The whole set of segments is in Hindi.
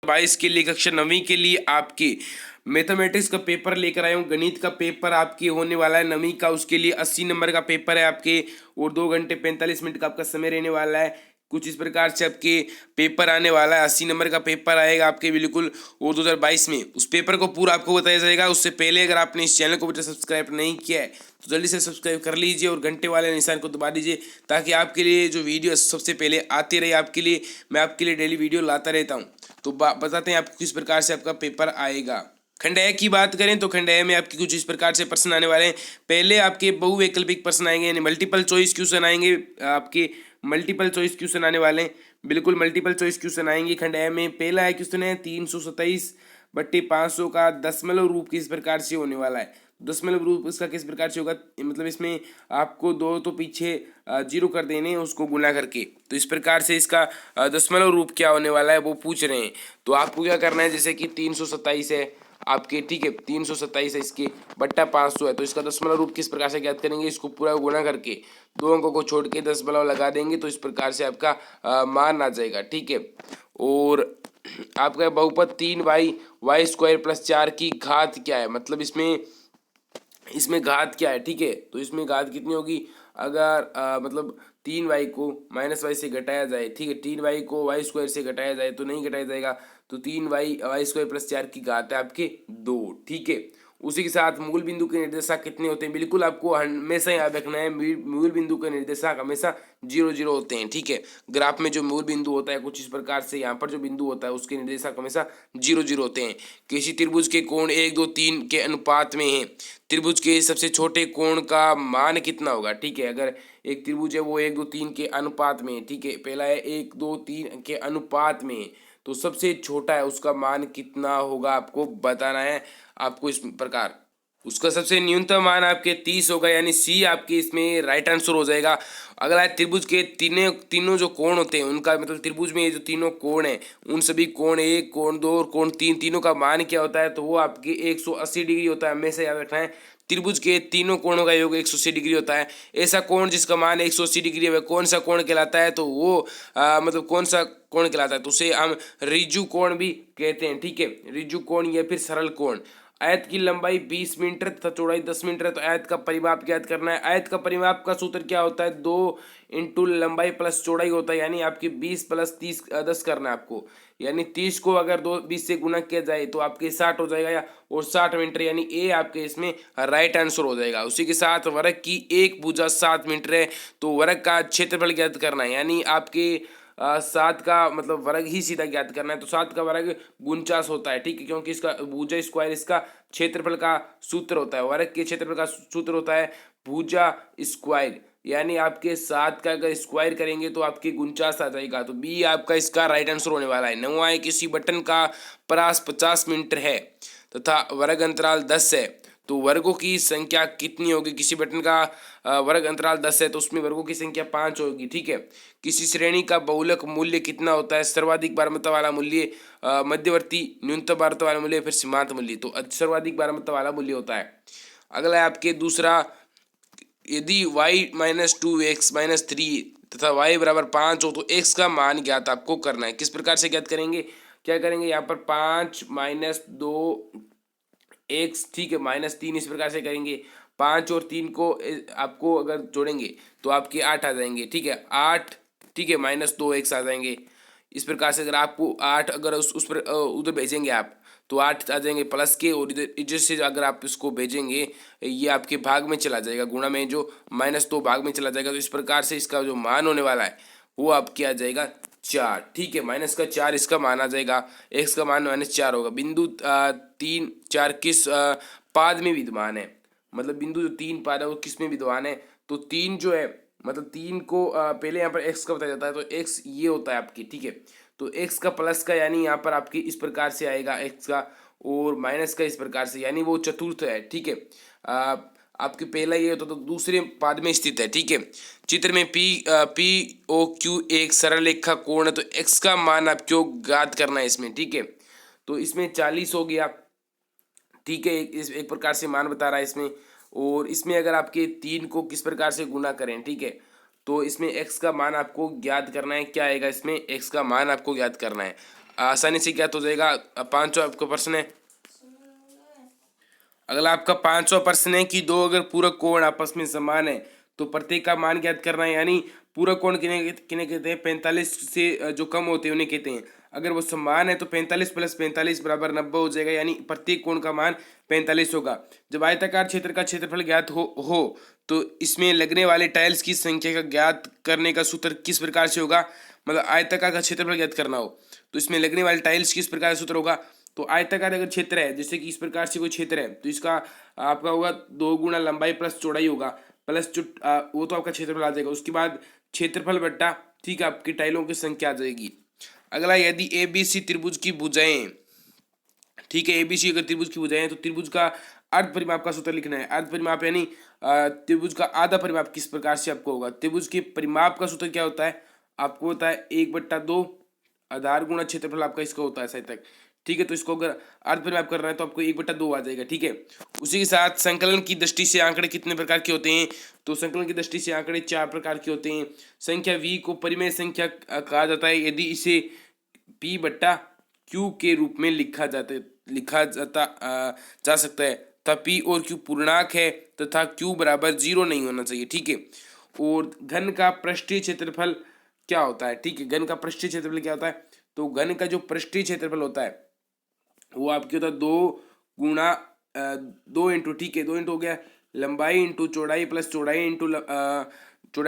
22 के लिए कक्षा 9वीं के लिए आपके मैथमेटिक्स का पेपर लेकर आया हूँ। गणित का पेपर आपके होने वाला है 9वीं का, उसके लिए 80 नंबर का पेपर है आपके और 2 घंटे 45 मिनट का आपका समय रहने वाला है। कुछ इस प्रकार से आपके पेपर आने वाला है, 80 नंबर का पेपर आएगा आपके बिल्कुल। और 2022 में उस पेपर को पूरा आपको बताया जाएगा। उससे पहले अगर आपने इस चैनल को सब्सक्राइब नहीं किया है तो जल्दी से सब्सक्राइब कर लीजिए और घंटे वाले निशान को दबा दीजिए, ताकि आपके लिए जो वीडियो सबसे पहले आती रहे आपके लिए। मैं आपके लिए डेली वीडियो लाता रहता हूँ। तो बताते हैं आपको किस प्रकार से आपका पेपर आएगा। खंड ए की बात करें तो खंड ए में आपके कुछ इस प्रकार से प्रश्न आने वाले हैं। पहले आपके बहुवैकल्पिक प्रश्न आएंगे, यानी मल्टीपल चॉइस क्वेश्चन आएंगे। आपके मल्टीपल चॉइस क्वेश्चन आने वाले हैं, बिल्कुल मल्टीपल चॉइस क्वेश्चन आएंगे खंड ए में। पहला है क्वेश्चन है 327/500 का दशमलव रूप किस प्रकार से होने वाला है। दशमलव रूप इसका किस प्रकार से होगा, मतलब इसमें आपको दो तो पीछे जीरो कर देने हैं उसको गुना करके। तो इस प्रकार से इसका दशमलव रूप क्या होने वाला है वो पूछ रहे हैं। तो आपको क्या करना है, जैसे कि 327 है आपके, ठीक है 327 है इसके बट्टा 500 है, तो इसका दशमलव रूप किस प्रकार से ज्ञात करेंगे, इसको पूरा गुना करके दो अंकों को छोड़ के दशमलव लगा देंगे, तो इस प्रकार से आपका मान आ जाएगा, ठीक है। और आपका बहुपद 3y² + 4 की घात क्या है, मतलब इसमें घात क्या है, ठीक है। तो इसमें घात कितनी होगी, अगर मतलब 3y को -y से घटाया जाए, ठीक है 3y को y² से घटाया जाए तो नहीं घटाया जाएगा, तो 3y² + 4 की घात है आपके 2, ठीक है। उसी के साथ मूल बिंदु के निर्देशांक कितने होते हैं, बिल्कुल आपको हमेशा याद रखना है, मूल बिंदु के निर्देशांक हमेशा 0 0 होते हैं, ठीक है। ग्राफ में जो मूल बिंदु होता है कुछ इस प्रकार से, यहाँ पर जो बिंदु होता है उसके निर्देशांक हमेशा 0 0 होते हैं। किसी त्रिभुज के कोण 1 2 3 के अनुपात में है। त्रिभुज के सबसे छोटे कोण का मान कितना होगा, ठीक है। अगर एक त्रिभुज है वो 1 2 3 के अनुपात में है, ठीक है, पहला है 1 2 3 के अनुपात में है, तो सबसे छोटा है उसका मान कितना होगा आपको बताना है। आपको इस प्रकार उसका सबसे न्यूनतम मान आपके 30 होगा, यानी सी आपके इसमें राइट आंसर हो जाएगा। अगला है त्रिभुज के तीनों जो कोण होते हैं उनका, मतलब त्रिभुज में ये जो तीनों कोण हैं उन सभी कोण 1 कोण 2 और कोण 3 तीनों का मान क्या होता है, तो वो आपके 180 डिग्री होता है, हमेशा याद रखना है। त्रिभुज के तीनों कोणों का योग 180 डिग्री होता है। ऐसा कोण जिसका मान 180 डिग्री है वह कौन सा कोण कहलाता है, तो वो मतलब कौन सा कोण कहलाता है, तो उसे हम रिजु कोण भी कहते हैं, ठीक है, रिजु कोण या फिर सरल कोण। आयत की लंबाई 20 मीटर तथा चौड़ाई 10 मीटर है, तो आयत का परिमाप ज्ञात करना है। आयत का परिमाप का सूत्र क्या होता है, 2 × लंबाई प्लस चौड़ाई होता है, यानी आपकी 20 + 30 10 करना है आपको, यानी 30 को अगर 20 से गुना किया जाए तो आपके 60 हो जाएगा, या और 60 मीटर, यानी ए आपके इसमें राइट आंसर हो जाएगा। उसी के साथ वर्ग की एक भुजा 7 मीटर है, तो वर्ग का क्षेत्रफल ज्ञात करना है, यानी आपके 7 का मतलब वर्ग ही सीधा ज्ञात करना है, तो 7 का वर्ग 49 होता है, ठीक है, क्योंकि इसका भुजा स्क्वायर इसका क्षेत्रफल का सूत्र होता है, वर्ग के क्षेत्रफल का सूत्र होता है भुजा स्क्वायर, यानी आपके 7 का अगर स्क्वायर करेंगे तो आपके 49 आ जाएगा। तो बी आपका इसका राइट आंसर होने वाला है। 9वां है किसी बटन का परास 50 मीटर है तथा वर्ग अंतराल 10 है, तो वर्गों की संख्या कितनी होगी। किसी बटन का वर्ग अंतराल 10 है तो उसमें वर्गों की संख्या 5 होगी, ठीक है। किसी श्रेणी का बहुलक मूल्य कितना होता है, सर्वाधिक बारमता वाला मूल्य, मध्यवर्ती न्यूनतम बारमता वाला मूल्य, फिर सीमांत मूल्य, तो सर्वाधिक बारमता वाला मूल्य होता है। अगला है आपके दूसरा, यदि y-2x-3 तथा y = 5 हो तो x का मान ज्ञात आपको करना है। किस प्रकार से ज्ञात करेंगे, क्या करेंगे, यहाँ पर 5 - 2x, ठीक है, -3 इस प्रकार से करेंगे। 5 और 3 को आपको अगर जोड़ेंगे तो आपके 8 आ जाएंगे, ठीक है 8, ठीक है, -2x आ जाएंगे। इस प्रकार से अगर आपको 8 अगर उस पर उधर भेजेंगे आप तो 8 आ जाएंगे प्लस के, और इधर इधर से अगर आप इसको भेजेंगे ये आपके भाग में चला जाएगा, गुणा में जो -2 भाग में चला जाएगा, तो इस प्रकार से इसका जो मान होने वाला है वो आपके आ जाएगा 4, ठीक है, -4 इसका मान आ जाएगा। x का मान -4 होगा। बिंदु 3 4 किस पाद में विद्यमान है, मतलब बिंदु जो 3 पाद है वो किस में विद्यमान है, तो 3 जो है मतलब 3 को पहले यहाँ पर x का बताया जाता है, तो x ये होता है आपकी, ठीक है, तो x का प्लस का यानी यहाँ पर आपकी इस प्रकार से आएगा x का, और माइनस का इस प्रकार से, यानी वो चतुर्थ है, ठीक है। आपके पहला ये होता तो दूसरे पाद में स्थित है, ठीक है। चित्र में POQ एक सरल रेखा कोण है, तो x का मान आपको ज्ञात करना है इसमें, ठीक है। तो इसमें 40 हो गया, ठीक है, इस एक प्रकार से मान बता रहा है इसमें। और इसमें अगर आपके 3 को किस प्रकार से गुना करें, ठीक है, तो इसमें x का मान आपको ज्ञात करना है, क्या आएगा इसमें, x का मान आपको ज्ञात करना है। आसानी से ज्ञात हो जाएगा। 500 आपका प्रश्न है। अगला आपका 500 प्रश्न है कि दो अगर पूरक कोण आपस में समान है तो प्रत्येक का मान ज्ञात करना है। यानी पूरक कोण किन्हें किन्हें कहते हैं? 45 से जो कम होते हैं उन्हें कहते हैं। अगर वो समान है तो 45 प्लस 45 बराबर 90 हो जाएगा, यानी प्रत्येक कोण का मान 45 होगा। जब आयताकार क्षेत्र का क्षेत्रफल ज्ञात हो तो इसमें लगने वाले टाइल्स की संख्या का ज्ञात करने का सूत्र किस प्रकार से होगा? मतलब आयताकार का क्षेत्रफल ज्ञात करना हो तो इसमें लगने वाले टाइल्स किस प्रकार से सूत्र होगा? तो आयताकार अगर क्षेत्र है, जैसे कि इस प्रकार से कोई क्षेत्र है, तो इसका आपका होगा 2 गुना लंबाई प्लस चौड़ाई होगा प्लस वो तो आपका क्षेत्रफल आ जाएगा। उसके बाद क्षेत्रफल बट्टा, ठीक है, आपकी टाइलों की संख्या आ जाएगी। अगला, यदि ए बी सी त्रिभुज की भुजाएं, ठीक है, एबीसी अगर त्रिभुज की भुजाएं तो त्रिभुज का अर्ध परिमाप का सूत्र लिखना है। अर्ध परिमाप यानी त्रिभुज का आधा परिमाप किस प्रकार से आपको होगा? त्रिभुज के परिमाप का सूत्र क्या होता है? आपको होता है 1/2 आधार गुणा क्षेत्रफल आपका इसका होता है तक, ठीक है। तो इसको अगर अर्ध परिमाप करना है तो आपको 1/2 आ जाएगा, ठीक है। उसी के साथ संकलन की दृष्टि से आंकड़े कितने प्रकार के होते हैं? तो संकलन की दृष्टि से आंकड़े 4 प्रकार के होते हैं। संख्या v को परिमेय संख्या कहा जाता है यदि इसे p/q के रूप में लिखा जा सकता है, तब p और q पूर्णांक है तथा q बराबर 0 नहीं होना चाहिए, ठीक है। और घन का पृष्ठीय क्षेत्रफल क्या होता है? ठीक है, घन का पृष्ठीय क्षेत्रफल क्या होता है? तो घन का जो पृष्ठीय क्षेत्रफल होता है वो आपके होता है 2 इंटू, ठीक है, 2 इंटू हो गया लंबाई इंटू चौड़ाई प्लस चौड़ाई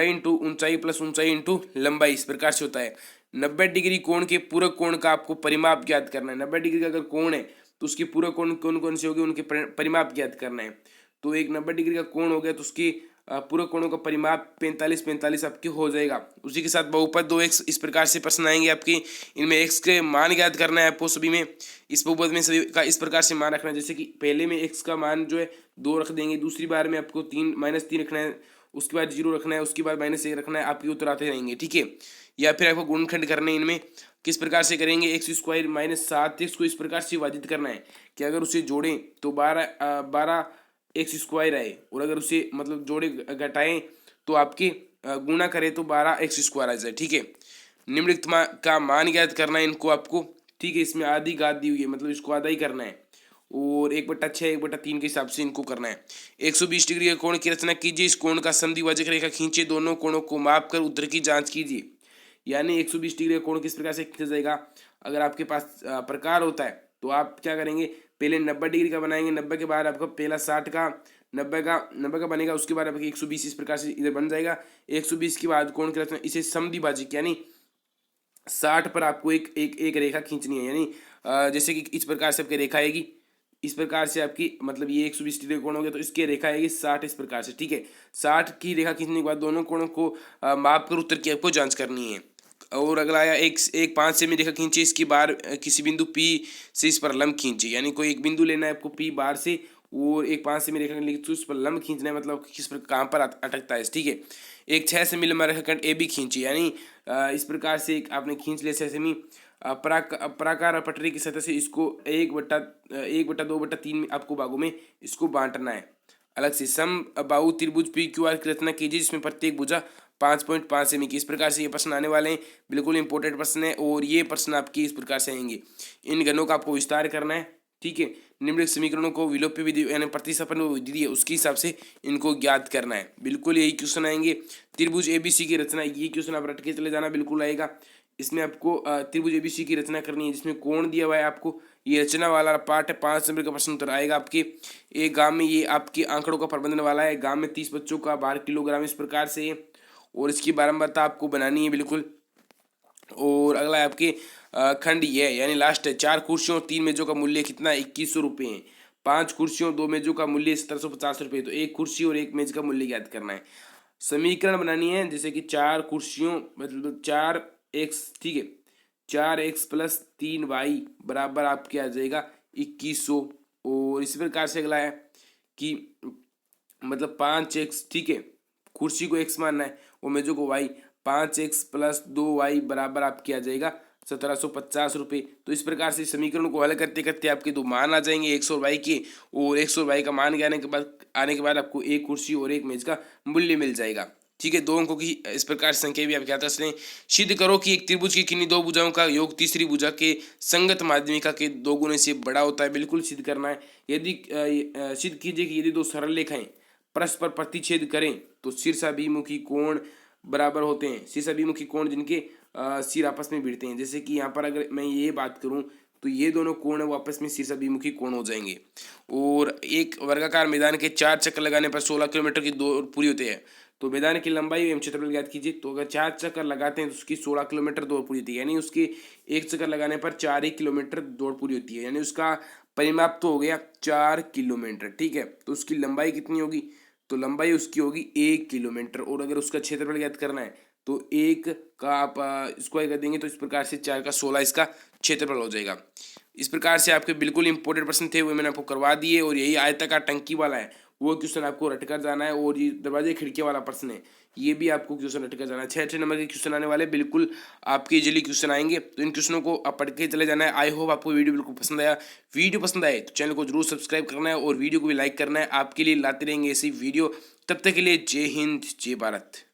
इंटू ऊंचाई प्लस ऊंचाई इंटू लंबाई, इस प्रकार से होता है। 90 डिग्री कोण के पूरक कोण का आपको परिमाप ज्ञात करना है। 90 डिग्री का अगर कोण है तो उसके पूरक कोण कौन कौन से होंगे, उनके परिमाप ज्ञात करना है। तो एक 90 डिग्री का कोण हो गया तो उसकी पूरक कोणों का परिमाप 45 आपके हो जाएगा। उसी के साथ बहुपद 2x, इस प्रकार से प्रश्न आएंगे आपके। इनमें x के मान ज्ञात करना है आपको सभी में। इस बहुपद में सभी का इस प्रकार से मान रखना है, जैसे कि पहले में x का मान जो है 2 रख देंगे, दूसरी बार में आपको -3 रखना है, उसके बाद 0 रखना है, उसके बाद -1 रखना है, आपके उत्तर आते रहेंगे, ठीक है। या फिर आपको गुणनखंड करने इनमें किस प्रकार से करेंगे? x² -7x को इस प्रकार से विभाजित करना है कि अगर उसे जोड़ें तो 12 x² आए, और अगर उसे मतलब जोड़े घटाएं तो आपके गुणा करें तो 12x² आ जाए, ठीक है। निम्नलिखित का मान ज्ञात करना है इनको आपको, ठीक है। इसमें आधी घात दी हुई है, मतलब इसको आधा ही करना है, और 1/6 1/3 के हिसाब से इनको करना है। 120 डिग्री के कोण की रचना कीजिए, इस कोण का समद्विभाजक रेखा खींचे, दोनों कोणों को माप कर उत्तर की जांच कीजिए। यानी 120 डिग्री का कोण किस प्रकार से खींचा जाएगा? अगर आपके पास प्रकार होता है तो आप क्या करेंगे? पहले 90 डिग्री का बनाएंगे, 90 के बाद आपका पहला 60 का, 90 का बनेगा, उसके बाद आपका 120 इस प्रकार से इधर बन जाएगा। 120 के बाद कोण की रचना, इसे समद्विभाजक यानी 60 पर आपको एक रेखा खींचनी है। यानी जैसे कि इस प्रकार से आपकी रेखा आएगी, इस प्रकार से आपकी मतलब ये 120 डिग्री कोण हो गया तो इसकी रेखा आएगी 60 इस प्रकार से, ठीक है। 60 की रेखा खींचने के बाद दोनों कोणों को माप कर उत्तर की आपको जांच करनी है। और अगला आया एक 5 सेमी रेखा खींची, इसकी बार किसी बिंदु P से इस पर लंब खींची। यानी कोई एक बिंदु लेना है आपको P बार से, और एक 5 सेमी रेखा तो उस पर लंब खींचना है, मतलब किस पर कहाँ पर अटकता है, ठीक है। एक 6 सेमी लंबा रेखाखंड AB खींची, यानी इस प्रकार से एक आपने खींच लिया 6 सेमी प्राकार पटरी की सतह से इसको 1/2/3 आपको भागों में इसको बांटना है। अलग से सम बाहु त्रिभुज PQR की रचना कीजिए, जिसमें प्रत्येक भुजा 5.5 सेमी की। इस प्रकार से ये प्रश्न आने वाले हैं, बिल्कुल इंपॉर्टेंट प्रश्न है, और ये प्रश्न आपकी इस प्रकार से आएंगे। इन घनों का आपको विस्तार करना है, ठीक है। निम्नलिखित समीकरणों को विलोप्य विधि यानी प्रतिस्थापन विधि है उसके हिसाब से इनको ज्ञात करना है। बिल्कुल यही क्वेश्चन आएंगे। त्रिभुज ABC की रचना, ये क्वेश्चन आप रट के चले जाना, बिल्कुल आएगा। इसमें आपको त्रिभुज ABC की रचना करनी है, जिसमें कोण दिया हुआ है आपको, ये रचना वाला पार्ट है। 5 नंबर का प्रश्न उत्तर आएगा आपके। एक गांव में ये आपके आंकड़ों का प्रबंधन वाला है। गांव में 30 बच्चों का 12 किलोग्राम इस प्रकार से, और इसकी बारंबारता आपको बनानी है, बिल्कुल। और अगला है आपके खंड ये यानी लास्ट है। 4 कुर्सियों 3 मेजों का मूल्य कितना? 2100 रुपये है। 5 कुर्सियों 2 मेजों का मूल्य 1750 रुपये। तो एक कुर्सी और एक मेज का मूल्य ज्ञात करना है। समीकरण बनानी है, जैसे कि 4 कुर्सियों मतलब 4x, ठीक है, 4x + 3y बराबर आपके आ जाएगा 2100। और इसी प्रकार से अगला है कि मतलब 5x, ठीक है, कुर्सी को x मानना है और मेजों को y। 5x + 2y बराबर आपके आ जाएगा 1750 रुपये। तो इस प्रकार से समीकरण को हल करते करते आपके दो मान आ जाएंगे x और y के, और x और y का मान आने के बाद आपको एक कुर्सी और एक मेज का मूल्य मिल जाएगा। ठीक है, 2 अंकों की इस प्रकार से संख्या भी आप ज्ञात कर लें। सिद्ध करो कि एक त्रिभुज की किन्हीं 2 भुजाओं का योग तीसरी भुजा के संगत माध्यमिका के 2 गुने से बड़ा होता है। बिल्कुल सिद्ध करना है। यदि सिद्ध कीजिए कि यदि 2 सरल रेखाएं परस्पर प्रतिच्छेद करें तो शीर्षाभिमुखी कोण बराबर होते हैं। शीर्षाभिमुखी कोण जिनके सिर आपस में भिड़ते हैं। जैसे कि यहाँ पर अगर मैं ये बात करूँ तो ये दोनों कोण वो आपस में शीर्षाभिमुखी कोण हो जाएंगे। और एक वर्गाकार मैदान के 4 चक्कर लगाने पर 16 किलोमीटर की दौड़ पूरी होती है। तो मैदान की लंबाई एवं क्षेत्रफल ज्ञात कीजिए। तो अगर 4 चक्कर लगाते हैं तो उसकी 16 किलोमीटर दौड़ पूरी होती है, यानी उसके एक चक्कर लगाने पर 4 ही किलोमीटर दौड़ पूरी होती है, यानी उसका परिमाप तो हो गया 4 किलोमीटर। ठीक है, तो उसकी लंबाई कितनी होगी? तो लंबाई उसकी होगी 1 किलोमीटर। और अगर उसका क्षेत्रफल ज्ञात करना है तो 1 का आप स्क्वायर कर देंगे तो इस प्रकार से 4 का 16 इसका क्षेत्रफल हो जाएगा। इस प्रकार से आपके बिल्कुल इंपॉर्टेंट प्रश्न थे वो मैंने आपको करवा दिए। और यही आयताकार टंकी वाला है वो क्वेश्चन आपको रट कर जाना है। और ये दरवाजे खिड़की वाला प्रश्न है ये भी आपको क्वेश्चन रट कर जाना है। 6 नंबर के क्वेश्चन आने वाले बिल्कुल आपके इजीली क्वेश्चन आएंगे, तो इन क्वेश्चनों को आप पढ़ के चले जाना है। आई होप आपको वीडियो बिल्कुल पसंद आया। वीडियो पसंद आए तो चैनल को जरूर सब्सक्राइब करना है और वीडियो को भी लाइक करना है। आपके लिए लाते रहेंगे ऐसी वीडियो। तब तक के लिए जय हिंद, जय भारत।